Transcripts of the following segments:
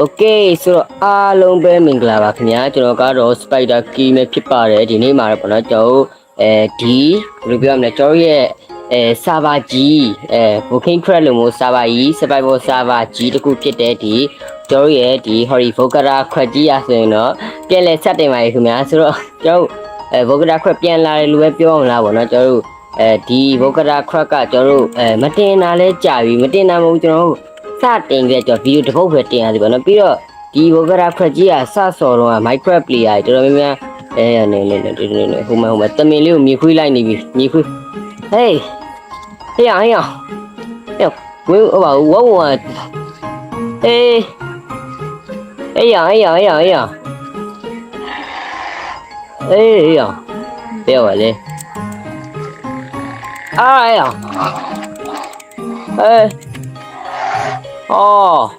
Okay ဆိုတော့အားလုံးပဲမင်္ဂလာပါခင်ဗျာကျွန်တော်ကတော့ Spider Key ပဲဖြစ်ပါတယ်ဒီနေ့မှာတော့ပေါ့နော်ကျွန်တော်ဒီဘယ်လိုပြောရမလဲကျွန်တော်ရဲ့server ကြီးBooking Crack လို့မျိုး server ကြီး Survival server ကြီးတစ်ခုဖြစ်တဲ့ဒီကျွန်တော်ရဲ့ဒီ Hori Vogara Crack ကြီးရဆိုရင်တော့ပြန်လဲဆက်တင်ပါရခင်ဗျာဆိုတော့ကျွန်တော်Vogara Crack ပြန်လာတယ်လို့ပဲပြောအောင်လားပေါ့နော်ကျွန်တော်ဒီ Vogara Crack ကကျွန်တော်မတင်တာလဲကြာပြီမတင်တာမဟုတ်ကျွန်တော်စတင်ကြတော့ဗီဒီယိုတစ်ပုတ်ပဲတင်ရတယ်ပေါ့နော်ပြီးတော့ဒီဘောဂရာခရက်ကြီးကစဆော်တော့ Minecraft player တော်တော်များများနေဟိုမှာတမင်လေးကိုမြေခွေးလိုက်နေပြီမြေခွေးဟေးဟေးဝင်းဟိုပါဝဝဟေးပြောပါလေOh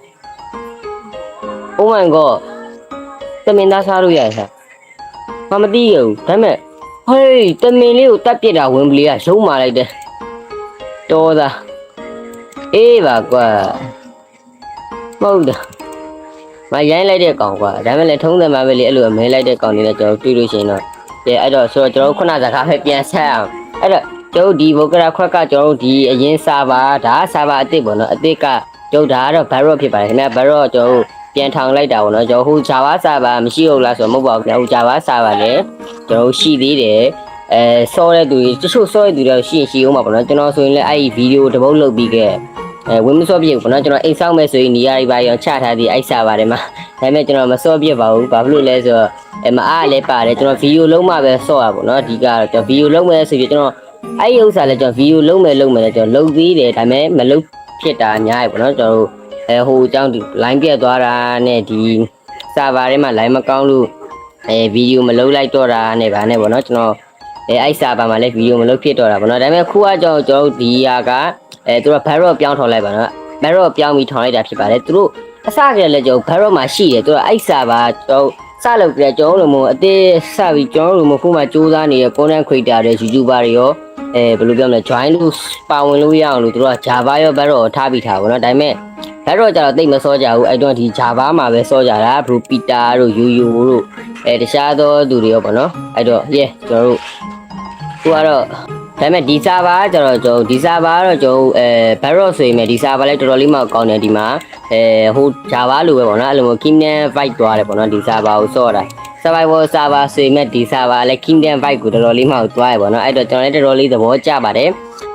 my god တမင်သားစားလို့ရရမသိရဘူးဒါပေမဲ့ဟေးတမင်လေးကိုတတ်ပြစ်တာဝင်ပလီကရုံးမာလိုက်တယ်တော်သားအေးပါကွာမဟုတ်တာမရိုင်းလိုက်တဲ့ကောင်ကွာဒါပေမဲ့လည်းထုံးတယ်မှာပဲလေအဲ့လိုအမဲလိုက်တဲ့ကောင်တွေနဲ့ကျွန်တော်တွေ့လို့ရှိရင်တော့အဲ့တော့ဆိုတော့ကျွန်တော်ခုနစကားပဲပြန်ဆက်အောင်အဲ့တော့ကျွန်တော်ဒီဘောဂရာခွက်ကကျွန်တော်ဒီအရင်စာပါဒါစာပါအစ်စ်ပေါ့နော်အစ်စ်ကကျွန်တော်ဒါကတော့ Barrel ဖြစ်ပါတယ်ခင်ဗျာ Barrel ကျွန်တော်ပြန်ထောင်လိုက်တာပေါ့နော်ကျွန်တော်ဟို Java စာပါမရှိဟုတ်လားဆိုတော့မဟုတ်ပါဘူးခင်ဗျာဟို Java စာပါလည်းကျွန်တော်ရှိသေးတယ်စောတဲ့သူတွေတချို့စောတဲ့သူတွေရှိအောင်ပါပေါ့နော်ကျွန်တော်ဆိုရင်လည်းအဲ့ဒီဗီဒီယိုတစ်ပုတ်လုပ်ပြီးခဲ့ဝင်မစောပြည့်ဘူးပေါ့နော်ကျွန်တော်အိမ်ဆောက်မဲ့ဆိုရင်နေရာတွေပါရောချထားပြီးအဲ့စာပါတယ်မှာဒါပေမဲ့ကျွန်တော်မစောပြည့်ပါဘူးဘာဖြစ်လို့လဲဆိုတော့မအားလည်းပါတယ်ကျွန်တော်ဗီဒီယိုလုံးမှပဲစောရပါပေါ့နော်အဓိကတော့ကျွန်တော်ဗီဒီယိုလုံးမဲ့ဆိုပြီးကျွန်တော်အဲ့ဒီဥစ္စာလည်းကျွန်တော်ဗီဒီယိုလုံးမဲ့လည်းကျွန်တော်လုပ်သေးတယ်ဒါပေမဲ့မလုပ်ဖြစ်တာအများကြီးပေါ့နော်ကျွန်တော်ဟိုအကြောင်းဒီ line ပြတ်သွားတာနဲ့ဒီ server ထဲမှာ line မကောင်းလို့ဗီဒီယိုမလုပ်လိုက်တော့တာနဲ့ဗာနဲ့ပေါ့နော်ကျွန်တော်အဲ့ server မှာလည်းဗီဒီယိုမလုပ်ဖြစ်တော့တာပေါ့နော်ဒါပေမဲ့ခုကကျွန်တော်ဒီဟာကသူတို့ Barrel ပြောင်းထောင်လိုက်ပါနော် Barrel ပြောင်းပြီးထောင်လိုက်တာဖြစ်ပါတယ်သူတို့အစကတည်းကလည်းကျွန်တော် Barrel မှာရှိတယ်သူတို့အဲ့ server ကျွန်တော်စလုပ်ကြကျွန်တော်တို့မျိုးအသေးစပြီးကျွန်တော်တို့မျိုးခုမှစူးစမ်းနေတဲ့ content creator တွေ YouTuber တွေရောဘယ်လိုပြောမလဲ join လို့ပါဝင်လို့ရအောင်လို့သူတို့က Java ရော Barrel ထားပြီးထားပါတော့ဒါပေမဲ့Barrel ကျတော့တိတ်မစောကြဘူးအဲ့တော့ဒီ Java မှာပဲစောကြတာ Bro Peter တို့Yoyo တို့တခြားသောသူတွေရောပေါ့နော်အဲ့တော့ကျွန်တော်တို့ခုကတော့ဒါပေမဲ့ဒီ server ကကျတော့ကျွန်တော်ဒီ server ကတော့ကျွန်တော်Barrel ဆိုရင်ဒီ server လည်းတော်တော်လေးမှကောင်းတယ်ဒီမှာဟို Java လိုပဲပေါ့နော်အဲ့လိုမျိုး Kingdom Vibe သွားတယ်ပေါ့နော်ဒီ server ကိုစောတာ Survival server ဆိုရင်ဒီ server လည်း Kingdom Vibe ကိုတော်တော်လေးမှသွားရပေါ့နော်အဲ့တော့ကျွန်တော်လည်းတော်တော်လေးသဘောကျပါတယ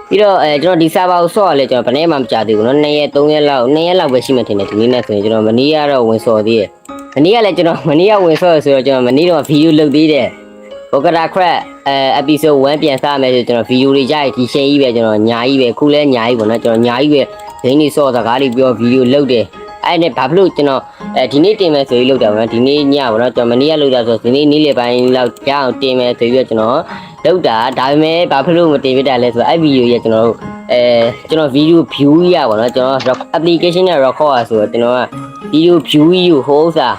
်ပြီးတော့ကျွန်တော်ဒီ server ကိုဆော့ရလဲကျွန်တော်ဘယ်နဲ့မှမကြသေးဘူးเนาะ2ရက်3ရက်လောက်ပဲရှိမှထင်တယ်ဒီနေ့နဲ့ဆိုရင်ကျွန်တော်မနေ့ကတော့ဝင်ဆော့သေးတယ်မနေ့ကလည်းကျွန်တော်မနေ့ကဝင်ဆော့ရဆိုတော့ကျွန်တော်မနေ့တော့ဗီဒီယိုလုပ်သေးတယ်Vogara Crack episode 1ပြန်စားမယ်ဆိုကျွန်တော်ဗီဒီယိုတွေကြိုက်ဒီချိန်ကြီးပဲကျွန်တော်ညာကြီးပဲခုလဲညာကြီးပေါ့နော်ကျွန်တော်ညာကြီးပဲဒင်းနေဆော့စကားလေးပြောဗီဒီယိုလုပ်တယ်အဲ့နဲ့ဘာဖြစ်လို့ကျွန်တော်ဒီနေ့တင်မယ်ဆိုပြီးလုပ်တာပေါ့နော်ဒီနေ့ညပေါ့နော်ကျွန်တော်မနေ့ကလုပ်တာဆိုဒီနေ့နေ့လယ်ပိုင်းလောက်ရအောင်တင်မယ်ဆိုပြီးတော့ကျွန်တော်လုပ်တာဒါပေမဲ့ဘာဖြစ်လို့မတင်ပြတာလဲဆိုတော့အဲ့ဗီဒီယိုကြီးကျွန်တော်တို့ကျွန်တော်ဗီဒီယို view ရပါတော့ကျွန်တော် application နဲ့ record ရဆိုတော့ကျွန်တော်ကဗီဒီယို view ကြီးကိုဟိုးစား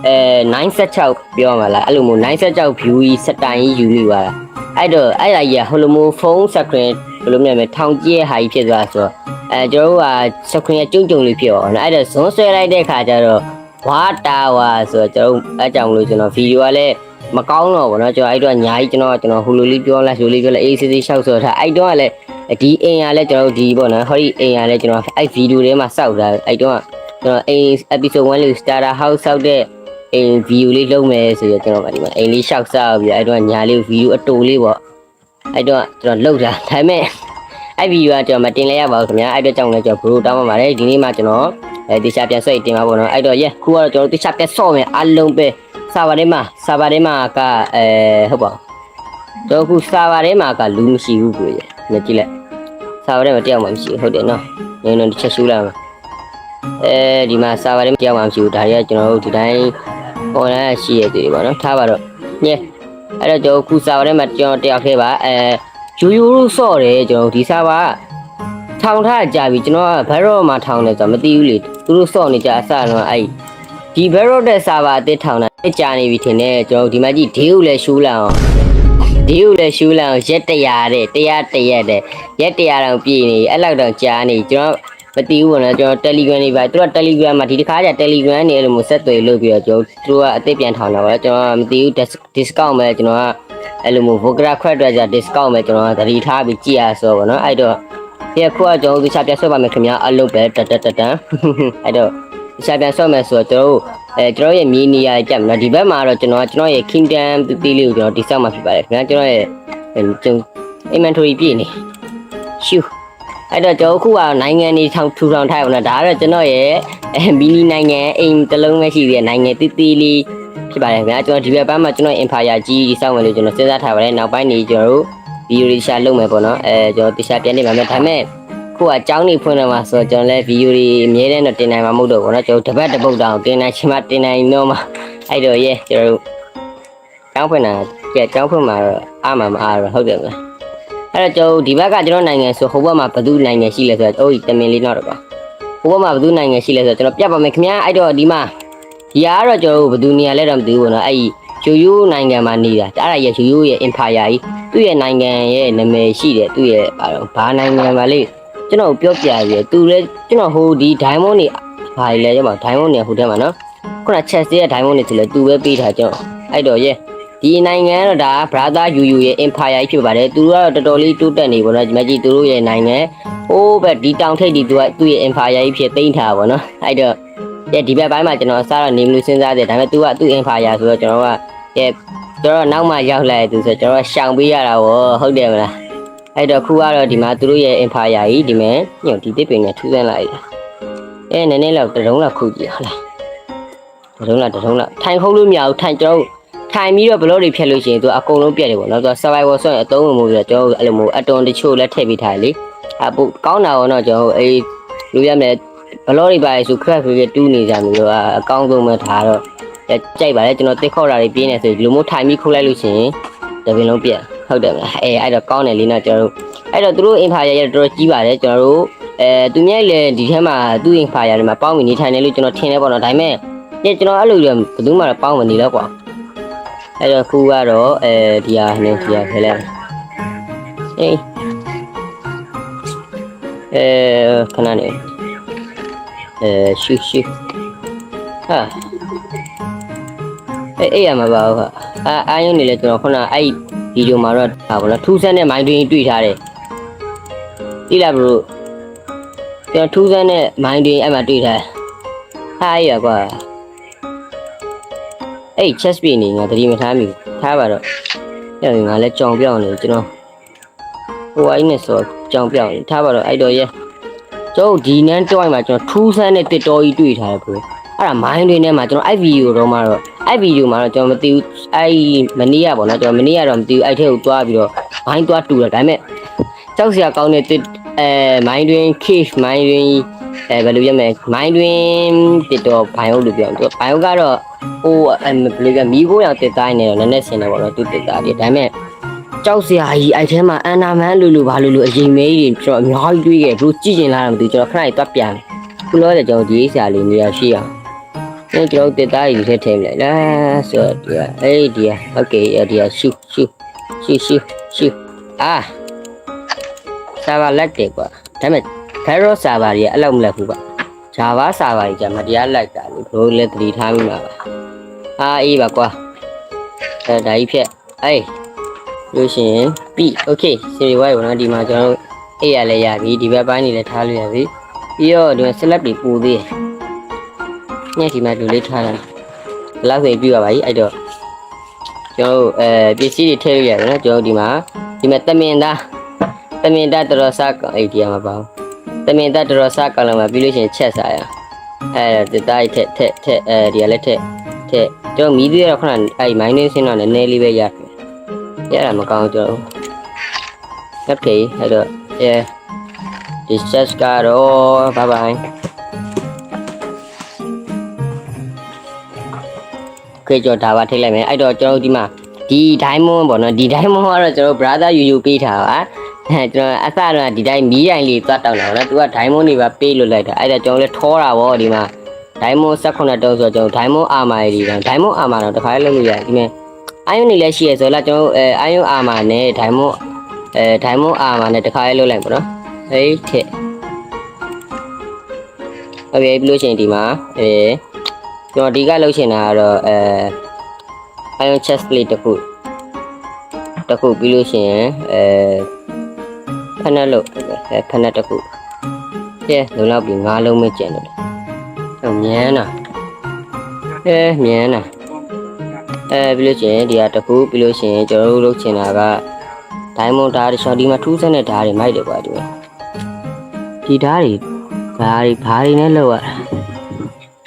96ပြောမှာလားအဲ့လိုမျိုး96 view ကြီးစတိုင်ကြီးယူနေပါလားအဲ့တော့အဲ့ဒါကြီးဟိုလိုမျိုးဖုန်း screen ဘယ်လိုမျိုးလဲထောင်ကျဲဟာကြီးဖြစ်သွားဆိုတော့ကျွန်တော်တို့က screen ကကျုံလေးဖြစ်အောင်နော်အဲ့တော့ဇွန်းဆွဲလိုက်တဲ့ခါကျတော့ဝါတာဝါဆိုတော့ကျွန်တော်အဲ့ကြောင့်မလို့ကျွန်တော်ဗီဒီယိုကလည်းမကောင်းတော့ဘူးเนาะကျွန်တော်အဲ့တော့ညာကြီးကျွန်တော်ဟိုလိုလေးပြောလိုက်ဆိုလေးပြောလိုက်အေးစစ်စစ်ရှောက်ဆိုတော့အဲ့တော့ကလည်းဒီအိမ်ကလည်းကျွန်တော်ဒီပေါ့နော်ဟောဒီအိမ်ကလည်းကျွန်တော်အဲ့ဗီဒီယိုထဲမှာစောက်တာအဲ့တော့ကျွန်တော်အိမ် episode 1လေး starter house စောက်တဲ့အိမ်ဗီဒီယိုလေးလုပ်မယ်ဆိုတော့ကျွန်တော်ဒီမှာအိမ်လေးရှောက်စားပြီးအဲ့တော့ညာလေးဗီဒီယိုအတူလေးပေါ့အဲ့တော့ကျွန်တော်လုပ်တာဒါပေမဲ့အဲ့ဗီဒီယိုကကျွန်တော်မတင်လဲရပါဘူးခင်ဗျာအဲ့တော့ကြောင့်လည်းကျွန်တော်ဘရိုတောင်းပါပါတယ်ဒီနေ့မှကျွန်တော်တေချာပြန်ဆွဲတင်ပါပေါ့နော်အဲ့တော့ခုကတော့ကျွန်တော်တေချာပြန်ဆော့မယ်အလုံးပဲစာပါထဲမှာကဟုတ်ပါတော့ခုစာပါထဲမှာကလူမရှိဘူးကိုရကြည့်လိုက်စာပါထဲမှာတယောက်မှမရှိဘူးဟုတ်တယ်နော်နင်းတစ်ချက်ရှူလိုက်မှာဒီမှာစာပါထဲမှာတယောက်မှမရှိဘူးဒါတွေကကျွန်တော်တို့ဒီတိုင်း online ရှိရသေးတယ်ပေါ့နော်ထားပါတော့အဲ့တော့ကျွန်တော်ခုစာပါထဲမှာကျွန်တော်တယောက်ထဲပါယူလို့ဆော့တယ်ကျွန်တော်ဒီစာပါထောင်ထားကြပြီကျွန်တော်က Barrel မှာထောင်တယ်ဆိုတော့မသိဘူးလေသူတို့ဆော့နေကြအစတော့အဲ့ဒီ Barrel တဲ့စာပါအစ်ထောင်တာကြာနေပြီထင်တယ်ကျွန်တော်ဒီမှာကြည့်ဒေးကိုလည်းရှူးလာအောင်ရက်100တဲ့ရက်100တောင်ပြည့်နေအဲ့လောက်တောင်ကြာနေကျွန်တော် မတီးဘူးနော်ကျွန်တော် Telegram တွေပါသူက Telegram မှာဒီတစ်ခါကျ Telegram နေလို့မျိုးဆက်သွယ်လို့ပြီးတော့ကျွန်တော်သူကအသိပြန်ထောင်တာပါကျွန်တော်မတီးဘူး discount ပဲကျွန်တော်ကအဲ့လိုမျိုး Vogra ခွက်အတွက်じゃ discount ပဲကျွန်တော်ကသတိထားပြီးကြည့်ရဆိုပေါ့နော်အဲ့တော့ဒီခုကကျွန်တော်ဒီချပြဆွတ်ပါမယ်ခင်ဗျာအလုပ်ပဲတတတန်အဲ့တော့ဒီချပြဆွတ်မယ်ဆိုတော့ကျွန်တော်ရဲ့မြေနေရာကြက်နော်ဒီဘက်မှာတော့ကျွန်တော်ရဲ့ Kingdom တီးလေးကိုကျွန်တော်တိစောက်မှာဖြစ်ပါတယ်ခင်ဗျာကျွန်တော်ရဲ့inventory ပြည့်နေရှူအဲ့တော့ကျွန်တော်ခုကနိုင်ငံနေထူထောင်ထားရပါတော့ဒါကတော့ကျွန်တော်ရဲ့မီနီနိုင်ငံအိမ်တစ်လုံးပဲရှိသေးတယ်နိုင်ငံတီးလေးဖြစ်ပါတယ်ခင်ဗျာကျွန်တော်ဒီဘက်ပိုင်းမှာကျွန်တော် empire ကြီးတိစောက်မယ်လို့ကျွန်တော်စဉ်းစားထားပါတယ်နောက်ပိုင်းနေကျွန်တော်တို့ video တွေရှာလုပ်မယ်ပေါ့နော်ကျွန်တော်တခြားပြန်နေမှာမယ်ဒါပေမဲ့ခုကအကြောင်းနေဖွင့်နေမှာဆိုတော့ကျွန်တော်လည်း video တွေအများနဲ့တော့တင်နိုင်မှာမဟုတ်တော့ဘူးเนาะကျွန်တော်တပတ်တစ်ပုတ်တောင်တင်နိုင်ချင်မှတင်နိုင်တော့မှာအဲ့တော့ရဲကျွန်တော်တို့ကြောင်းဖွင့်တာကြောင်းဖွင့်မှာတော့အားမှာမအားတော့ဟုတ်တယ်မလားအဲ့တော့ကျွန်တော်ဒီဘက်ကကျွန်တော်နိုင်ငံဆိုဟိုဘက်မှာဘယ်သူနိုင်ငံရှိလဲဆိုတော့တမင်လေးတော့ပါဟိုဘက်မှာဘယ်သူနိုင်ငံရှိလဲဆိုတော့ကျွန်တော်ပြတ်ပါမယ်ခင်ဗျာအဲ့တော့ဒီမှာဒီကတော့ကျွန်တော်ဘယ်သူနေရာလဲတော့မသိဘူးเนาะအဲ့ယူနိုင်ငံမှာနေတာအဲ့ဒါရဲ့ယူရဲ့ empire ကြီးသူ့ရဲ့နိုင်ငံရဲ့နာမည်ရှိတယ်သူ့ရဲ့ဘာနိုင်ငံပါလေကျွန်တော်ပြောပြရည်သူလည်းကျွန်တော်ဟိုဒီ diamond တွေဘာလဲရပါ diamond တွေဟိုထဲမှာနော်ခုန chest ရဲ့ diamond တွေဆိုလဲသူပဲပေးထားကျွန်တော်အဲ့တော့ရဲ့ဒီနိုင်ငံတော့ဒါ brother yu ရဲ့ empire ကြီးဖြစ်ပါတယ်သူကတော့တော်တော်လေးတိုးတက်နေပါတော့ဒီမကြီးသူတို့ရဲ့နိုင်ငံဟိုးဘက်ဒီတောင်ထိပ်ဒီသူကသူ့ရဲ့ empire ကြီးဖြစ်သိမ်းထားပါတော့အဲ့တော့ဒီဘက်ပိုင်းမှာကျွန်တော်အစားတော့နေမလို့စဉ်းစားတယ်ဒါပေမဲ့သူကသူ့ empire ဆိုတော့ကျွန်တော်ကကျွန်တော်နောက်မှရောက်လာသူဆိုကျွန်တော်ရှောင်ပေးရတာဗောဟုတ်တယ်မလားအဲ့တော့ခုကတော့ဒီမှာသူတို့ရဲ့ empire ကြီးဒီမဲ့ညို့ဒီတစ်ပင်နဲ့ထူးဆန်းလိုက်တာနည်းနည်းလောက်တရုံးလောက်ခုကြည့်ဟုတ်လားတရုံးလောက်ထိုင်ခုံးလို့မရဘူးထိုင်ကျွန်တော်ထိုင်ပြီးတော့ဘလော့တွေဖြတ်လို့ရှိရင်သူအကုန်လုံးပြတ်တယ်ဗောနော်သူ survival ဆိုရင်အသုံးဝင်မှုပြီးတော့ကျွန်တော်အဲ့လိုမျိုးအတွန်တချို့လည်းထည့်ပေးထားလေအပူကောင်းတာဗောနော်ကျွန်တော်အေးလူရမယ်ဘလော့တွေပါလေဆို craft ပြီးတူးနေကြမျိုးအကောင်းဆုံးပဲထားတော့ကြိုက်ပါလေကျွန်တော်တစ်ခေါက်တာတွေပြင်းနေဆိုလူမျိုးထိုင်ပြီးခုတ်လိုက်လို့ရှိရင်တပင်လုံးပြက်ဟုတ်တယ်မလားအဲ့တော့ကောင်းတယ်လေးနော်ကျွန်တော်တို့အဲ့တော့သူတို့ empire ရတော်တော်ကြီးပါတယ်ကျွန်တော်တို့သူမြိုက်လေဒီထဲမှာသူ့ empire တွေမှာပေါင်းပြီးနေထိုင်နေလို့ကျွန်တော်ထင်တယ်ပေါ့နော်ဒါပေမဲ့ကျွန်တော်အဲ့လိုဘယ်သူမှတော့ပေါင်းမနေတော့ကွာအဲ့တော့ခုကတော့ဒီဟာနဲ့ဒီဟာခဲလိုက်ခဏနေရှူဟာအဲ့ရမှာပါဟုတ်အာယုံနေလဲကျွန်တော်ခုနအဲ့ဗီဒီယိုမှာတော့ဟာဗောနော်ထူးဆန်းတဲ့မိုင်းတွင်တွေ့ထားတယ်သိလားဘရိုကျွန်တော်ထူးဆန်းတဲ့မိုင်းတွင်အဲ့မှာတွေ့ထားဟာရကွာအဲ့ chest ပြနေငါတတိမထားမိထားပါတော့အဲ့ငါလည်းကြောင်ပြောင်းနေကျွန်တော်ဟိုအိုင်းနဲ့ဆိုကြောင်ပြောင်းနေထားပါတော့အဲ့တော့ရဲကျွန်တော်ဒီနန်းတွိုင်းမှာကျွန်တော်ထူးဆန်းတဲ့တစ်တော်ကြီးတွေ့ထားတယ်ဘရိုအဲ့ဒါမိုင်းတွင်ထဲမှာကျွန်တော်အဲ့ဗီဒီယိုတော့မှာတော့အဲ့ဗီဒီယိုမှာတော့ကျွန်တော်မသိဘူးအဲ့မနေ့ကပေါ့နော်ကျွန်တော်မနေ့ကတော့မသိဘူးအဲ့ထဲကိုတွားပြီးတော့မိုင်းတွားတူတယ်ဒါပေမဲ့ကြောက်စရာကောင်းတဲ့မိုင်းတွင် cave မိုင်းတွင်ဘယ်လိုပြောမလဲမိုင်းတွင်တစ်တော့ဘိုင်ဟုတ်လို့ပြောတယ်ဘိုင်ဟုတ်ကတော့ဟိုဘယ်လိုပြောမီးခိုးရောင်တစ်တိုင်းနေတော့နည်းနည်းဆင်တယ်ပေါ့နော်သူတစ်သားကြီးဒါပေမဲ့ကြောက်စရာကြီးအဲ့ထဲမှာအန်နာမန်လိုဘာလို့အရင်မဲကြီးကျွန်တော်အများကြီးတွေ့ခဲ့ဘလို့ကြည့်ကျင်လာတာမသိကျွန်တော်ခဏလေးတွားပြန်ခုလောတဲ့ကျွန်တော်ဒီအိဆရာလေးနေရာရှိအောင်ကျွန်တော်တက်သားကြီးထဲထည့်လိုက်လားဆိုတော့ဒီကโอเคဒီကရှူအာဆာဗာလက်တယ်ကွာဒါပေမဲ့ Pharaoh ဆာဗာကြီးအဲ့လောက်မလက်ဘူးကွာ Java ဆာဗာကြီးကမတရားလိုက်တာလေဘလို့လက်တတိထားမိမှာပါအေးပါကွာဒါကြီးဖြက်လို့ရှိရင်ပြီโอเคစီရီဝိုင်းပေါ့နော်ဒီမှာကျွန်တော်အိပ်ရလဲရပြီဒီဘက်ပိုင်းနေလဲထားလို့ရပြီပြီးတော့ဒီ slab တွေပူသေးတယ်ညဒီမှာလူလေးထားတာလောက်ဆိုပြပါပါကြီးအဲ့တော့ကျွန်တော်ပစ္စည်းတွေထည့်လို့ရတယ်နော်ကျွန်တော်ဒီမှာတမင်သားတော်စားအဲ့ဒီမှာပါတမင်သားတော်စားကောင်းလာမှာပြီးလို့ရှိရင်ချက်စားရတတိုင်းထက်ဒီကလည်းထက်ကျွန်တော်မီးသေးတော့ခဏအဲ့မိုင်းနေစင်းတော့နည်းနည်းလေးပဲရတာမကောင်းကျွန်တော်โอเคအဲ့တော့ဒီချက်ကတော့ bye byeခေကျော်ဒါပါထိလိုက်မယ်အဲ့တော့ကျွန်တော်ဒီမှာဒီ diamond ပေါ့နော်ဒီ diamond ကတော့ကျွန်တော် brother ယူပေးထားပါကျွန်တော်အစတော့ဒီတိုင်းမီးရိုင်လေးသွားတောက်လာတော့သူက diamond တွေပါပေးလို့လိုက်တာအဲ့ဒါကျွန်တော်လည်းထောတာဗောဒီမှာ diamond 18တုံးဆိုတော့ကျွန်တော် diamond armor တွေတောင် diamond armor တော့တစ်ခါလေးလုပ်လို့ရတယ်ဒီမဲ့ iron တွေလည်းရှိရဆိုတော့ကျွန်တော်iron armor နဲ့ diamond armor နဲ့တစ်ခါလေးလုပ်လိုက်ပေါ့နော်ထက် ဟုတ်ပြီပြီးလို့ရှိရင်ဒီမှာကျွန်တော်ဒီကလှုပ်ရှင်တာကတော့iron chest plate တစ်ခုပြီးလို့ရှိရင်ဖက်နက်လို့ဖက်နက်တစ်ခုကဲလုံလောက်ပြီ9လုံးပဲကျန်တယ်မြန်းတာမြန်းတာပြီးလို့ရှိရင်ဒီဟာတစ်ခုပြီးလို့ရှိရင်ကျွန်တော်တို့လုပ်ချင်တာက diamond ဓာတ်တွေရှော့ဒီမှာထူးဆန်းတဲ့ဓာတ်တွေမိုက်တယ်ကွာဒီဓာတ်တွေဘာတွေနဲ့လောက်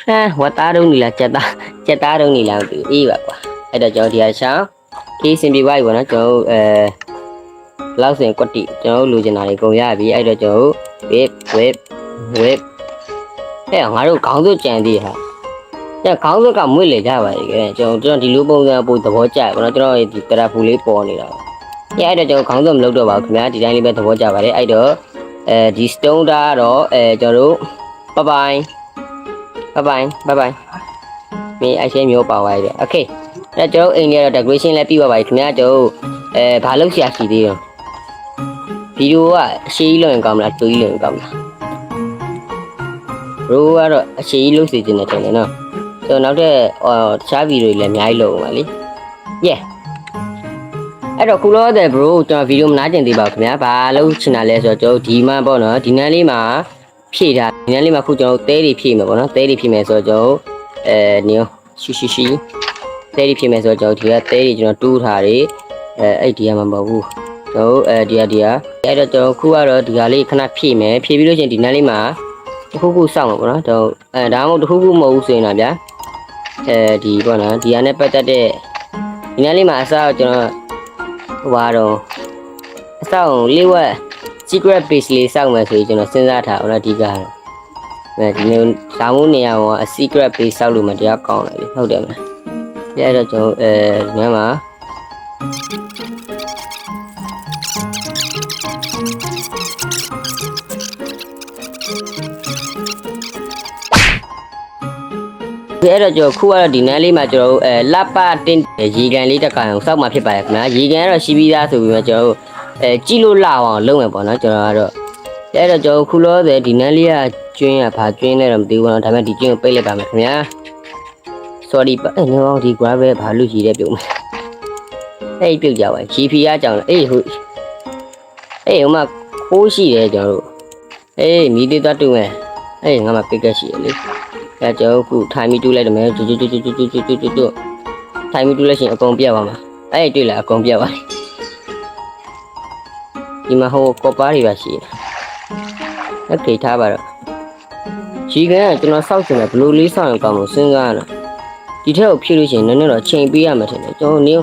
ရဝတ်သားတုံးနေလားကြက်သားတုံးနေလားမသိဘူးအေးပါကွာအဲ့တော့ကျွန်တော်ဒီဟာရှောင်းခေးစင်ပြသွားပြီပေါ့နော်ကျွန်တော်လောက်စင်ကွက်တိကျွန်တော်လိုချင်တာတွေကုန်ရပြီအဲ့တော့ကျွန်တော် whip ငါတို့ခေါင်းစုပ်ကြံသေးဟာခေါင်းစုပ်ကမွေ့လေကြပါလေကျွန်တော်ဒီလိုပုံစံပို့သဘောကျတယ်ပေါ့နော်ကျွန်တော်ဒီတရာဖူလေးပေါ်နေတာအဲ့တော့ကျွန်တော်ခေါင်းစုပ်မလုပ်တော့ပါဘူးခင်ဗျာဒီတိုင်းလေးပဲသဘောကျပါတယ်အဲ့တော့ဒီ stone ဓာတ်ကတော့ကျွန်တော်တို့ဘိုင်မင်းအရှင်းမျိုးပါသွားတယ်โอเคအဲ့ကျွန်တော်အိမ်လေးတော့ decoration လည်းပြီးပါပါခင်ဗျာကျွန်တော်ဘာလုပ်ရှာရှိသေးရောဗီဒီယိုကအရှိကြီးလုပ်ရင်ကောင်းမလားတူကြီးလုပ်ရင်ကောင်းမလားရိုးကတော့အရှိကြီးလုပ်စီခြင်းနဲ့ထင်တယ်နော်ကျွန်တော်နောက်ထပ်တခြားဗီဒီယိုတွေလည်းအများကြီးလုပ်အောင်ပါလေ yeah အဲ့တော့ခုလောတဲ့ bro ကျွန်တော်ဗီဒီယိုမနားကျင်သေးပါဘူးခင်ဗျာဘာလုပ်ချင်တာလဲဆိုတော့ကျွန်တော်ဒီမှာပေါ့နော်ဒီနန်းလေးမှာဖြည့်ထားဒီနန်းလေးမှာခုကျွန်တော်သဲတွေဖြည့်မယ်ပေါ့နော်သဲတွေဖြည့်မယ်ဆိုတော့ကျွန်တော်နေရှိသဲတွေဖြည့်မယ်ဆိုတော့ကျွန်တော်ဒီကသဲတွေကျွန်တော်တူးထားတယ်အဲ့ဒီကမှာမဟုတ်ဘူးကျွန်တော်ဒီကအဲ့တော့ကျွန်တော်ခုကတော့ဒီကလေးခဏဖြည့်မယ်ဖြည့်ပြီးလို့ချင်းဒီနန်းလေးမှာတစ်ခုစောင့်မှာပေါ့နော်ကျွန်တော်ဒါမှမဟုတ်တစ်ခုမဟုတ်ဘူးဆိုရင်တော့ဗျာဒီပေါ့နော်ဒီကနဲ့ပတ်သက်တဲ့ဒီနန်းလေးမှာအစားကျွန်တော်ဟွာတော့အဆောင်လေးဝက် secret base လေးစောင့်မယ်ဆိုရင်ကျွန်တော်စဉ်းစားထားအောင်လားဒီကတော့ဒီလိုဒါမှမဟုတ်နေရာမှာ secret base စောင့်လို့မတရားကောင်းတယ်လေဟုတ်တယ်မလားအဲ့တော့ကျွန်တော်ဒီမှာအဲ့တော့ကျွန်တော်ခုကတော့ဒီနန်းလေးမှာကျွန်တော်တို့လက်ပတင်းရေကန်လေးတစ်ခါအောင်စောက်မှာဖြစ်ပါတယ်ခင်ဗျာရေကန်ကတော့ရှိပြီးသားဆိုပြီးမှကျွန်တော်တို့ကြည့်လို့လာအောင်လုပ်မယ်ပေါ့နော်ကျွန်တော်ကတော့အဲ့တော့ကျွန်တော်ခုလောတဲ့ဒီနန်းလေးကကျွင်းရဘာကျွင်းလဲတော့မသိဘူးနော်ဒါပေမဲ့ဒီကျွင်းကိုပိတ်လိုက်ပါမယ်ခင်ဗျာ sorry နေအောင်ဒီ gravel ဘာလို့ကြီးတဲ့ပြုတ်မယ်အဲ့ပြုတ်ကြပါချီဖီအားကြောင့်အေးဟိုမှာခိုးရှိတယ်ကျွန်တော်တို့မီးသေးသွားတူမယ်ငါမှပိတ်ကရှိရလေအဲ့ကျွန်တော်ခုထိုင်မီတူလိုက်တယ်မယ်တူထိုင်မီတူလိုက်ရှင်အကုန်ပြတ်ပါမှာတွေ့လားအကုန်ပြတ်ပါဒီမှာဟိုကော်ပါတွေပါရှိတယ်အဲ့ခေထားပါတော့ជីကန်ကကျွန်တော်စောက်ချင်တယ်ဘလူးလေးစောက်ရင်ကောင်းလို့စဉ်းစားရတာဒီထက်ကိုဖြည့်လို့ရှိရင်နည်းနည်းတော့ချိန်ပေးရမှာထင်တယ်ကျွန်တော်နေ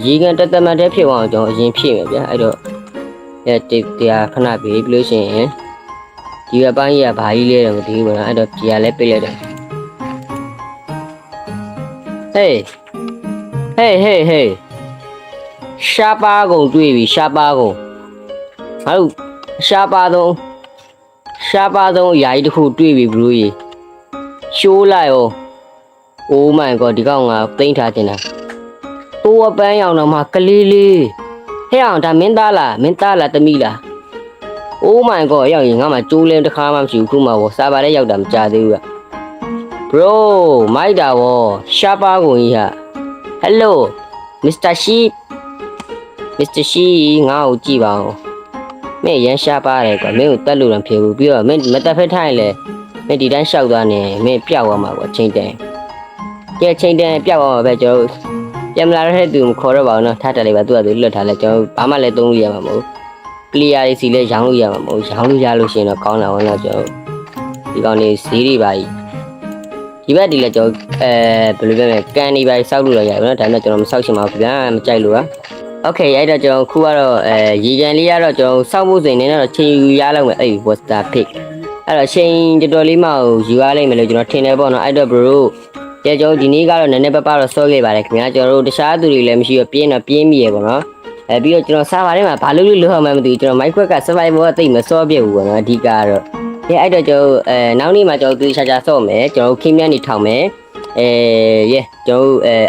ជីကန်တက်တက်မတ်တဲ့ဖြစ်အောင်ကျွန်တော်အရင်ဖြည့်မယ်ဗျာအဲ့တော့တရားခဏပေးပြီးလို့ရှိရင်ဒီကပိုင်းကြီးကဘာကြီးလဲတော့မသိဘူးပေါ့နော်အဲ့တော့ကြီးကလည်းပိတ်လိုက်တယ်ဟေးရှားပါကုန်တွေ့ပြီရှားပါကုန်ငါတို့ရှားပါသုံးယာကြီးတစ်ခုတွေ့ပြီဘလူးကြီးရှိုးလိုက်ရော oh my god ဒီကောင်ကသိမ်းထားတင်တာတိုးအပန်းရောင်တော့မှကလေးလေးဟဲ့အောင်ဒါမင်းသားလားသမီးလား oh my god ရောက်ရင်ငါမှကျိုးလင်းတစ်ခါမှမရှိဘူးခုမှဗောစာပါတဲ့ရောက်တာမကြသေးဘူးက bro မိုက်တာဗောရှားပါကုန်ကြီးဟာ hello mr sheep ငါ့ကိုကြည့်ပါဦးမင်းရမ်းရှားပါတယ်ကွာမင်းကိုတက်လို့တော့ဖြစ်ဘူးပြီးတော့မင်းမတက်ဖက်ထိုင်လေမင်းဒီတိုင်းရှောက်သွားနေမင်းပြောက်သွားမှာကွာချိန်တန်ချိန်တန်ပြောက်သွားမှာပဲကျွန်တော်ပြန်လာတဲ့သူမခေါ်တော့ပါဘူးနော်ထားတက်လိုက်ပါသူကသူလွတ်ထားလဲကျွန်တော်ဘာမှလည်းသုံးလို့ရမှာမဟုတ် clear ရေးစီလဲရောင်းလို့ရမှာမဟုတ်ရောင်းလို့ရလို့ရှိရင်တော့ကောင်းတာပေါ့နော်ကျွန်တော်ဒီကောင်လေးဈေးတွေပါကြီးဒီဘက်ဒီလဲကျွန်တော်ဘယ်လိုပြောမလဲကန်နေပါစောက်လို့ရရတယ်နော်ဒါပေမဲ့ကျွန်တော်မစောက်ချင်ပါဘူးဗျာမကြိုက်လို့ပါโอเคအဲ့တော့ကျွန်တော်ခုကတော့ရေကန်လေးကတော့ကျွန်တော်စောက်ဖို့စိန်နေတော့ချိန်ယူရလောက်မယ်water pick အဲ့တော့ချိန်တော်တော်လေးမှယူရလိုက်မယ်လို့ကျွန်တော်ထင်တယ်ပေါ့နော်အဲ့တော့ bro ကျွန်တော်ဒီနေ့ကတော့နည်းနည်းပါးပါတော့စောခဲ့ပါတယ်ခင်ဗျာကျွန်တော်တို့တခြားသူတွေလည်းမရှိတော့ပြင်းမိရပေါ့နော်ပြီးတော့ကျွန်တော်စာပါထဲမှာဘာလို့လို့မှမသိဘူးကျွန်တော် micro က survival ကတိတ်မစောပြဘူးပေါ့နော်အဓိကကတော့အဲ့တော့ကျွန်တော်နောက်နေ့မှာကျွန်တော်သူချာစော့မယ်ကျွန်တော်ခင်းမြန်းနေထောင်မယ်ကျွန်တော်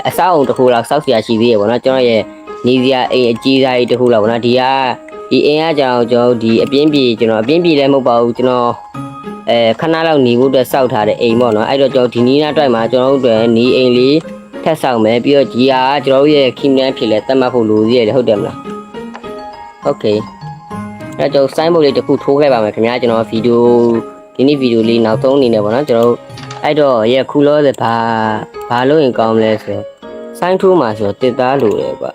အဆောက်အုံတစ်ခုလောက်စောက်เสียရှိသေးရပေါ့နော်ကျွန်တော်ရဲ့နေစရာအိမ်အကြီးစားကြီးတစ်ခုလောက်ပေါ့နော်ဒီအိမ်ကကျွန်တော်ဒီအပြင်းပြေကျွန်တော်အပြင်းပြေလည်းမဟုတ်ပါဘူးကျွန်တော် ခဏလောက်နေဖို့အတွက်စောက်ထားတဲ့အိမ်ပေါ့နော်အဲ့တော့ကျွန်တော်ဒီနီးနားတိုက်မှာကျွန်တော်တို့နီးအိမ်လေးထက်ဆောင်မယ်ပြီးတော့ကြီးအားကျွန်တော်တို့ရဲ့ခီမန်းဖြစ်လဲတတ်မှတ်ဖို့လိုသေးတယ်ဟုတ်တယ်မလားโอเคအဲ့တော့စိုင်းဘုတ်လေးတစ်ခုထိုးခဲ့ပါမယ်ခင်ဗျာကျွန်တော်ဗီဒီယိုဒီနေ့ဗီဒီယိုလေးနောက်ဆုံးအနေနဲ့ပေါ့နော်ကျွန်တော်အဲ့တော့ရဲ့ခုလောတဲ့ဘာလို့ရင်ကောင်းမလဲဆိုစိုင်းထိုးမှာဆိုတစ်သားလိုတယ်ကွာ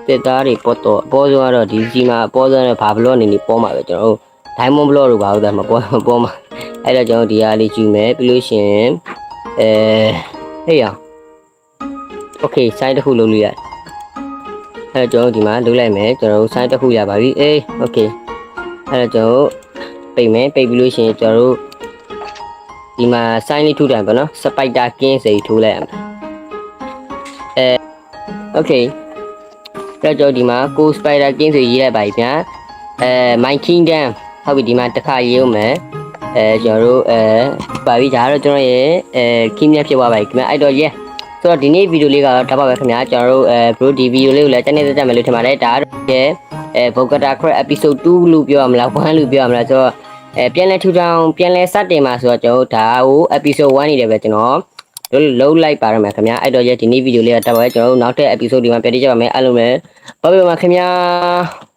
တစ်သားတွေပေါ်တော့အပေါ်ဆုံးကတော့ဒီကြီးမှာအပေါ်ဆုံးနဲ့ဘာဘလော့အနေနဲ့ပေါ်မှာပဲကျွန်တော်Diamond Block လို့ပါဦးဒါမပေါ်မှာအဲ့တော့ကျွန်တော်ဒီဟာလေးယူမယ်ပြီးလို့ရှိရင်ဟေးရအောင် Okay စိုင်းတစ်ခုလုပ်လို့ရတယ်အဲ့တော့ကျွန်တော်ဒီမှာလုပ်လိုက်မယ်ကျွန်တော်စိုင်းတစ်ခုရပါပြီအေး Okay အဲ့တော့ကျွန်တော်ပိတ်မယ်ပိတ်ပြီးလို့ရှိရင်ကျွန်တော်ဒီမှာစိုင်းလေးထုတယ်ပေါ့နော် Spider King စိထိုးလိုက်ရမယ်Okay အဲ့တော့ဒီမှာကို Spider King ဆိုရေးလိုက်ပါပြီဗျာMy Kingdom ဟုတ်ပြီဒီမှာတစ်ခါရေးအောင်မယ်ကျွန်တော်တို့ပါပြီဒါတော့ကျွန်တော်ရဲ့ခင်းမြဖြစ်သွားပါပြီခင်ဗျအဲ့တော့ yeah ဆိုတော့ဒီနေ့ဗီဒီယိုလေးကတော့ဒါပါပဲခင်ဗျာကျွန်တော်တို့ဘရိုဒီဗီဒီယိုလေးကိုလည်းတက်နေတက်မယ်လို့ထင်ပါတယ်ဒါတော့ရဲ့Bogota Crab episode 2လို့ပြောရမလား1လို့ပြောရမလားဆိုတော့ပြန်လဲထူထောင်ပြန်လဲစတင်မှာဆိုတော့ကျွန်တော်ဒါကို episode 1နေတယ်ပဲကျွန်တော်လုံးလိုက်ပါရမယ်ခင်ဗျာအဲ့တော့ရဲ့ဒီနေ့ဗီဒီယိုလေးကတက်ပါပဲကျွန်တော်တို့နောက်ထပ် episode ဒီမှာပြန်ကြည့်ကြပါမယ်အားလုံးပဲဘာပဲပါခင်ဗျာ